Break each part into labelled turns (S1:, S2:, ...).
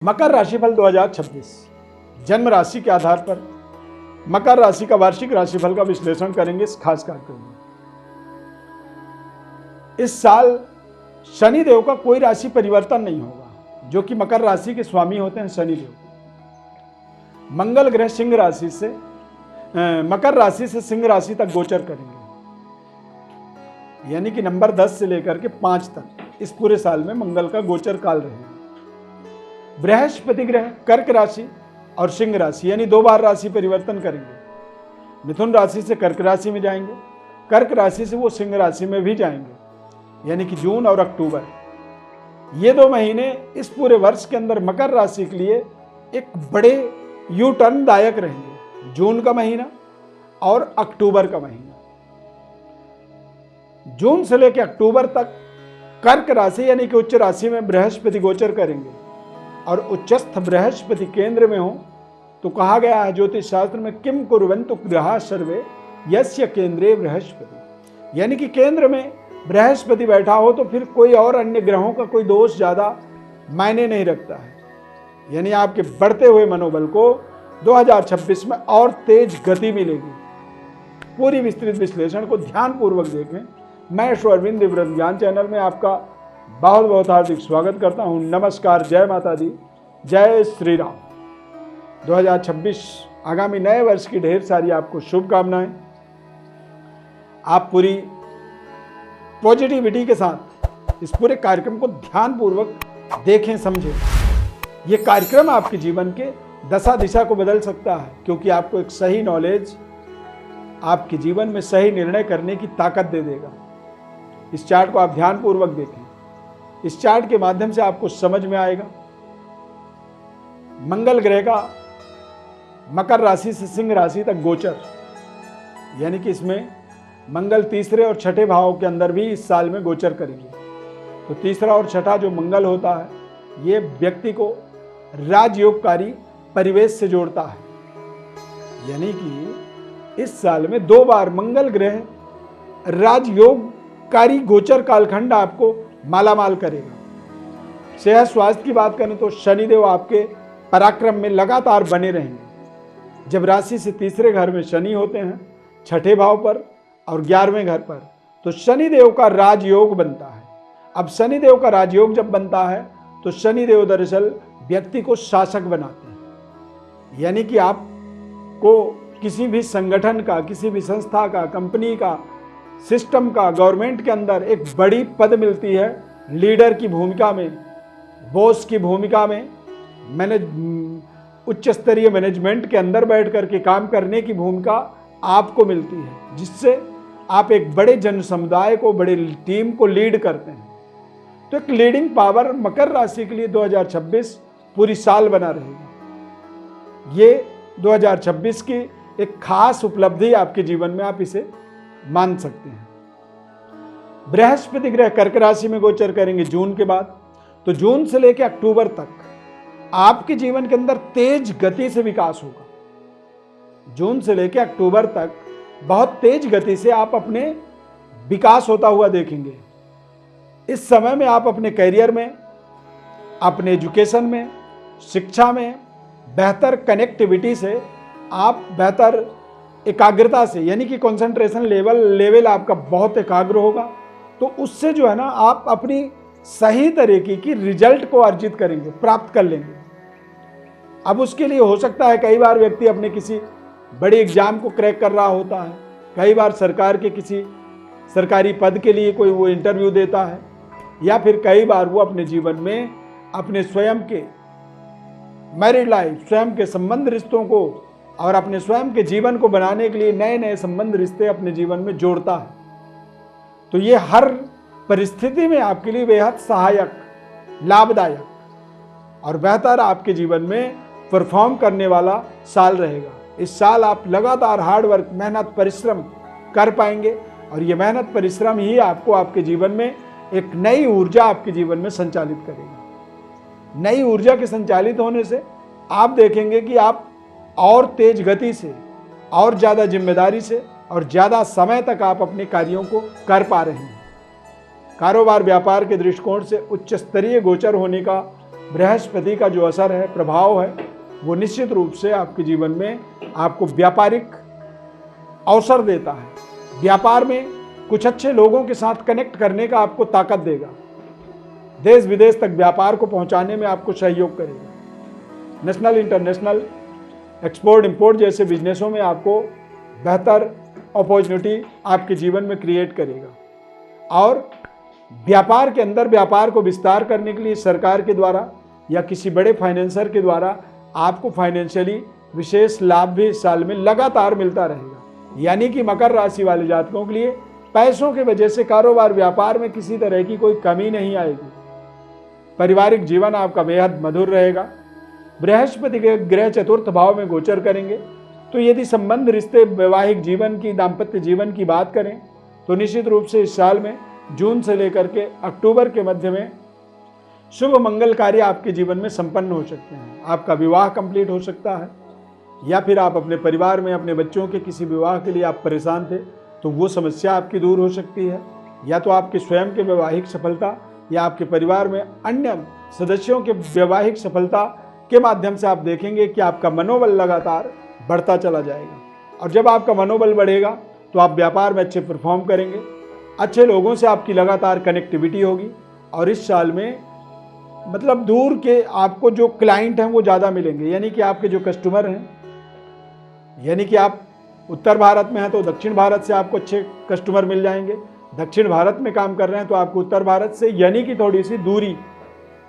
S1: मकर राशिफल 2026 जन्म राशि के आधार पर मकर राशि का वार्षिक राशिफल का विश्लेषण करेंगे इस खास कार्यक्रम में। इस साल शनि देव का कोई राशि परिवर्तन नहीं होगा, जो कि मकर राशि के स्वामी होते हैं शनि देव। मंगल ग्रह सिंह राशि से मकर राशि से सिंह राशि तक गोचर करेंगे, यानी कि नंबर 10 से लेकर के 5 तक इस पूरे साल में मंगल का गोचर काल रहेगा। बृहस्पति ग्रह कर्क राशि और सिंह राशि यानी 2 बार राशि परिवर्तन करेंगे। मिथुन राशि से कर्क राशि में जाएंगे, कर्क राशि से वो सिंह राशि में भी जाएंगे, यानी कि जून और अक्टूबर। ये 2 महीने इस पूरे वर्ष के अंदर मकर राशि के लिए एक बड़े यू टर्न दायक रहेंगे। जून का महीना और अक्टूबर का महीना। जून से लेकर अक्टूबर तक कर्क राशि यानी कि उच्च राशि में बृहस्पति गोचर करेंगे, और उच्चस्थ बृहस्पति केंद्र में हो तो कहा गया है ज्योतिष शास्त्र में किम कुर्वन्तु ग्रहा सर्वे यस्य केंद्रे बृहस्पति, यानी कि केंद्र में बृहस्पति बैठा हो तो फिर कोई और अन्य ग्रहों का कोई दोष ज़्यादा मायने नहीं रखता है। यानी आपके बढ़ते हुए मनोबल को 2026 में और तेज गति मिलेगी। पूरी विस्तृत विश्लेषण को ध्यानपूर्वक देखें। मैं अरविंद विवरण ज्ञान चैनल में आपका बहुत बहुत हार्दिक स्वागत करता हूं। नमस्कार, जय माता दी, जय श्री राम। 2026 आगामी नए वर्ष की ढेर सारी आपको शुभकामनाएं। आप पूरी पॉजिटिविटी के साथ इस पूरे कार्यक्रम को ध्यानपूर्वक देखें, समझें। ये कार्यक्रम आपके जीवन के दशा दिशा को बदल सकता है, क्योंकि आपको एक सही नॉलेज आपके जीवन में सही निर्णय करने की ताकत दे देगा। इस चार्ट को आप ध्यानपूर्वक देखें। इस चार्ट के माध्यम से आपको समझ में आएगा मंगल ग्रह का मकर राशि से सिंह राशि तक गोचर, यानी कि इसमें मंगल तीसरे और छठे भावों के अंदर भी इस साल में गोचर करेंगे। तो तीसरा और छठा जो मंगल होता है, ये व्यक्ति को राजयोगकारी परिवेश से जोड़ता है, यानी कि इस साल में 2 बार मंगल ग्रह राजयोगकारी गोचर कालखंड आपको मालामाल करेगा। सेहत स्वास्थ्य की बात करें तो शनिदेव आपके पराक्रम में लगातार बने रहेंगे। जब राशि से तीसरे घर में शनि होते हैं, छठे भाव पर और 11वें घर पर, तो शनिदेव का राजयोग बनता है। अब शनिदेव का राजयोग जब बनता है तो शनिदेव दरअसल व्यक्ति को शासक बनाते हैं, यानी कि आपको किसी भी संगठन का, किसी भी संस्था का, कंपनी का, सिस्टम का, गवर्नमेंट के अंदर एक बड़ी पद मिलती है। लीडर की भूमिका में, बॉस की भूमिका में, उच्च स्तरीय मैनेजमेंट के अंदर बैठ करके काम करने की भूमिका आपको मिलती है, जिससे आप एक बड़े जन समुदाय को, बड़े टीम को लीड करते हैं। तो एक लीडिंग पावर मकर राशि के लिए 2026 पूरी साल बना रहेगी। ये 2026 की एक खास उपलब्धि आपके जीवन में आप इसे मान सकते हैं। बृहस्पति ग्रह कर्क राशि में गोचर करेंगे जून के बाद। तो जून से लेकर अक्टूबर तक आपके जीवन के अंदर तेज गति से विकास होगा। जून से लेकर अक्टूबर तक बहुत तेज गति से आप अपने विकास होता हुआ देखेंगे। इस समय में आप अपने करियर में, अपने एजुकेशन में, शिक्षा में बेहतर कनेक्टिविटी से, आप बेहतर एकाग्रता से, यानी कि कंसंट्रेशन लेवल आपका बहुत एकाग्र होगा। तो उससे जो है ना, आप अपनी सही तरीके की रिजल्ट को अर्जित करेंगे, प्राप्त कर लेंगे। अब उसके लिए हो सकता है कई बार व्यक्ति अपने किसी बड़े एग्जाम को क्रैक कर रहा होता है, कई बार सरकार के किसी सरकारी पद के लिए कोई वो इंटरव्यू देता है, या फिर कई बार वो अपने जीवन में अपने स्वयं के मैरिड लाइफ, स्वयं के संबंध रिश्तों को और अपने स्वयं के जीवन को बनाने के लिए नए नए संबंध रिश्ते अपने जीवन में जोड़ता है। तो ये हर परिस्थिति में आपके लिए बेहद सहायक, लाभदायक और बेहतर आपके जीवन में परफॉर्म करने वाला साल रहेगा। इस साल आप लगातार हार्ड वर्क, मेहनत, परिश्रम कर पाएंगे, और ये मेहनत परिश्रम ही आपको आपके जीवन में एक नई ऊर्जा आपके जीवन में संचालित करेगी। नई ऊर्जा के संचालित होने से आप देखेंगे कि आप और तेज गति से, और ज़्यादा जिम्मेदारी से और ज़्यादा समय तक आप अपने कार्यों को कर पा रहे हैं। कारोबार व्यापार के दृष्टिकोण से उच्च स्तरीय गोचर होने का बृहस्पति का जो असर है, प्रभाव है, वो निश्चित रूप से आपके जीवन में आपको व्यापारिक अवसर देता है। व्यापार में कुछ अच्छे लोगों के साथ कनेक्ट करने का आपको ताकत देगा। देश विदेश तक व्यापार को पहुंचाने में आपको सहयोग करेगा। नेशनल, इंटरनेशनल, एक्सपोर्ट इंपोर्ट जैसे बिजनेसों में आपको बेहतर अपॉर्चुनिटी आपके जीवन में क्रिएट करेगा। और व्यापार के अंदर व्यापार को विस्तार करने के लिए सरकार के द्वारा या किसी बड़े फाइनेंसर के द्वारा आपको फाइनेंशियली विशेष लाभ भी इस साल में लगातार मिलता रहेगा। यानी कि मकर राशि वाले जातकों के लिए पैसों के वजह से कारोबार व्यापार में किसी तरह की कोई कमी नहीं आएगी। पारिवारिक जीवन आपका बेहद मधुर रहेगा। बृहस्पति के ग्रह चतुर्थ भाव में गोचर करेंगे, तो यदि संबंध, रिश्ते, वैवाहिक जीवन की, दाम्पत्य जीवन की बात करें तो निश्चित रूप से इस साल में जून से लेकर के अक्टूबर के मध्य में शुभ मंगल कार्य आपके जीवन में संपन्न हो सकते हैं। आपका विवाह कंप्लीट हो सकता है, या फिर आप अपने परिवार में अपने बच्चों के किसी विवाह के लिए आप परेशान थे तो वो समस्या आपकी दूर हो सकती है, या तो आपके स्वयं के वैवाहिक सफलता या आपके परिवार में अन्य सदस्यों के वैवाहिक सफलता के माध्यम से आप देखेंगे कि आपका मनोबल लगातार बढ़ता चला जाएगा। और जब आपका मनोबल बढ़ेगा तो आप व्यापार में अच्छे परफॉर्म करेंगे, अच्छे लोगों से आपकी लगातार कनेक्टिविटी होगी। और इस साल में मतलब दूर के आपको जो क्लाइंट हैं वो ज़्यादा मिलेंगे, यानी कि आपके जो कस्टमर हैं, यानी कि आप उत्तर भारत में हैं तो दक्षिण भारत से आपको अच्छे कस्टमर मिल जाएंगे। दक्षिण भारत में काम कर रहे हैं तो आपको उत्तर भारत से, यानी कि थोड़ी सी दूरी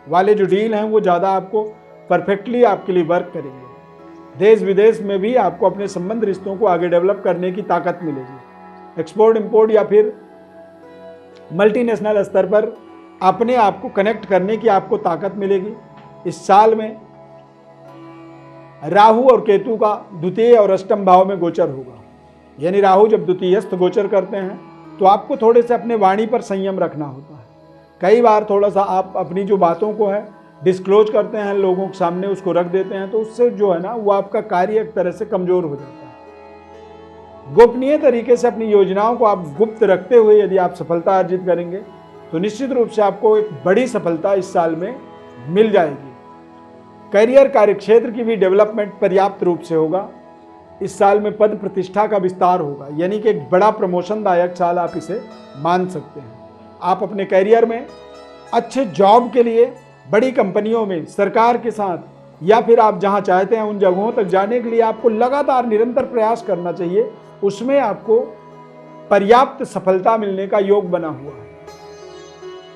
S1: वाले जो डील हैं वो ज़्यादा आपको परफेक्टली आपके लिए वर्क करेंगे। देश विदेश में भी आपको अपने संबंध, रिश्तों को आगे डेवलप करने की ताकत मिलेगी। एक्सपोर्ट इंपोर्ट या फिर मल्टीनेशनल स्तर पर अपने आप को कनेक्ट करने की आपको ताकत मिलेगी। इस साल में राहु और केतु का द्वितीय और अष्टम भाव में गोचर होगा, यानी राहु जब द्वितीयस्थ गोचर करते हैं तो आपको थोड़े से अपने वाणी पर संयम रखना होता है। कई बार थोड़ा सा आप अपनी जो बातों को है डिस्क्लोज करते हैं, लोगों के सामने उसको रख देते हैं, तो उससे जो है ना वो आपका कार्य एक तरह से कमजोर हो जाता है। गोपनीय तरीके से अपनी योजनाओं को आप गुप्त रखते हुए यदि आप सफलता अर्जित करेंगे तो निश्चित रूप से आपको एक बड़ी सफलता इस साल में मिल जाएगी। करियर, कार्यक्षेत्र की भी डेवलपमेंट पर्याप्त रूप से होगा। इस साल में पद प्रतिष्ठा का विस्तार होगा, यानी कि एक बड़ा प्रमोशनदायक साल आप इसे मान सकते हैं। आप अपने करियर में अच्छे जॉब के लिए बड़ी कंपनियों में, सरकार के साथ, या फिर आप जहां चाहते हैं उन जगहों तक जाने के लिए आपको लगातार निरंतर प्रयास करना चाहिए। उसमें आपको पर्याप्त सफलता मिलने का योग बना हुआ है।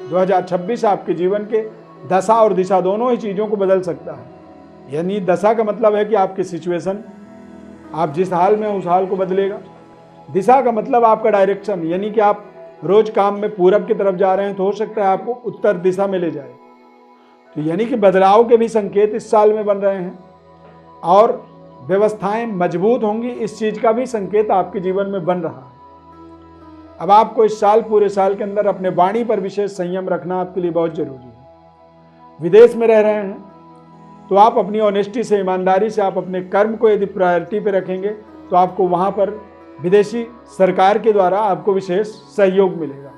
S1: 2026 आपके जीवन के दशा और दिशा दोनों ही चीज़ों को बदल सकता है। यानी दशा का मतलब है कि आपकी सिचुएशन, आप जिस हाल में उस हाल को बदलेगा। दिशा का मतलब आपका डायरेक्शन, यानी कि आप रोज काम में पूरब की तरफ जा रहे हैं तो हो सकता है आपको उत्तर दिशा में ले जाए। तो यानी कि बदलाव के भी संकेत इस साल में बन रहे हैं और व्यवस्थाएं मजबूत होंगी, इस चीज का भी संकेत आपके जीवन में बन रहा है। अब आपको इस साल, पूरे साल के अंदर अपने वाणी पर विशेष संयम रखना आपके लिए बहुत जरूरी है। विदेश में रह रहे हैं तो आप अपनी ऑनेस्टी से, ईमानदारी से आप अपने कर्म को यदि प्रायोरिटी पे रखेंगे तो आपको वहां पर विदेशी सरकार के द्वारा आपको विशेष सहयोग मिलेगा।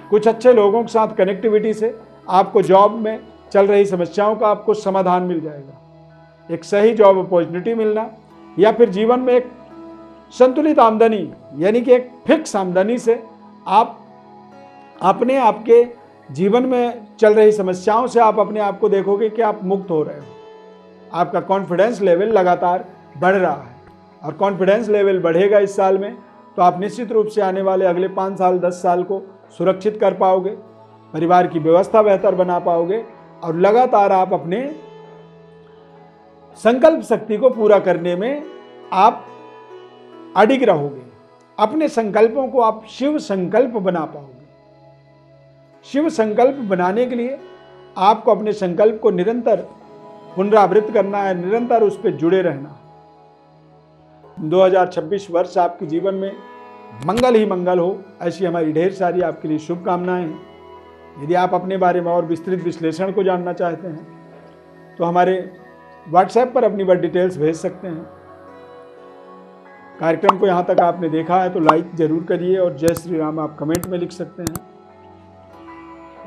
S1: कुछ अच्छे लोगों के साथ कनेक्टिविटी से आपको जॉब में चल रही समस्याओं का आपको समाधान मिल जाएगा। एक सही जॉब अपॉर्चुनिटी मिलना, या फिर जीवन में एक संतुलित आमदनी, यानी कि एक फिक्स आमदनी से आप अपने आपके जीवन में चल रही समस्याओं से आप अपने आप को देखोगे कि आप मुक्त हो रहे हो। आपका कॉन्फिडेंस लेवल लगातार बढ़ रहा है, और कॉन्फिडेंस लेवल बढ़ेगा इस साल में तो आप निश्चित रूप से आने वाले अगले 5 साल 10 साल को सुरक्षित कर पाओगे, परिवार की व्यवस्था बेहतर बना पाओगे, और लगातार आप अपने संकल्प शक्ति को पूरा करने में आप अडिग रहोगे। अपने संकल्पों को आप शिव संकल्प बना पाओगे। शिव संकल्प बनाने के लिए आपको अपने संकल्प को निरंतर पुनरावृत्त करना है, निरंतर उस पर जुड़े रहना है। 2026 वर्ष आपके जीवन में मंगल ही मंगल हो, ऐसी हमारी ढेर सारी आपके लिए शुभकामनाएं हैं। यदि आप अपने बारे में और विस्तृत विश्लेषण को जानना चाहते हैं तो हमारे व्हाट्सएप पर अपनी वर्ड डिटेल्स भेज सकते हैं। कार्यक्रम को यहाँ तक आपने देखा है तो लाइक जरूर करिए, और जय श्री राम आप कमेंट में लिख सकते हैं।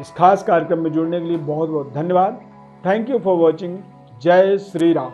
S1: इस खास कार्यक्रम में जुड़ने के लिए बहुत बहुत धन्यवाद। Thank you for watching. जय श्री राम।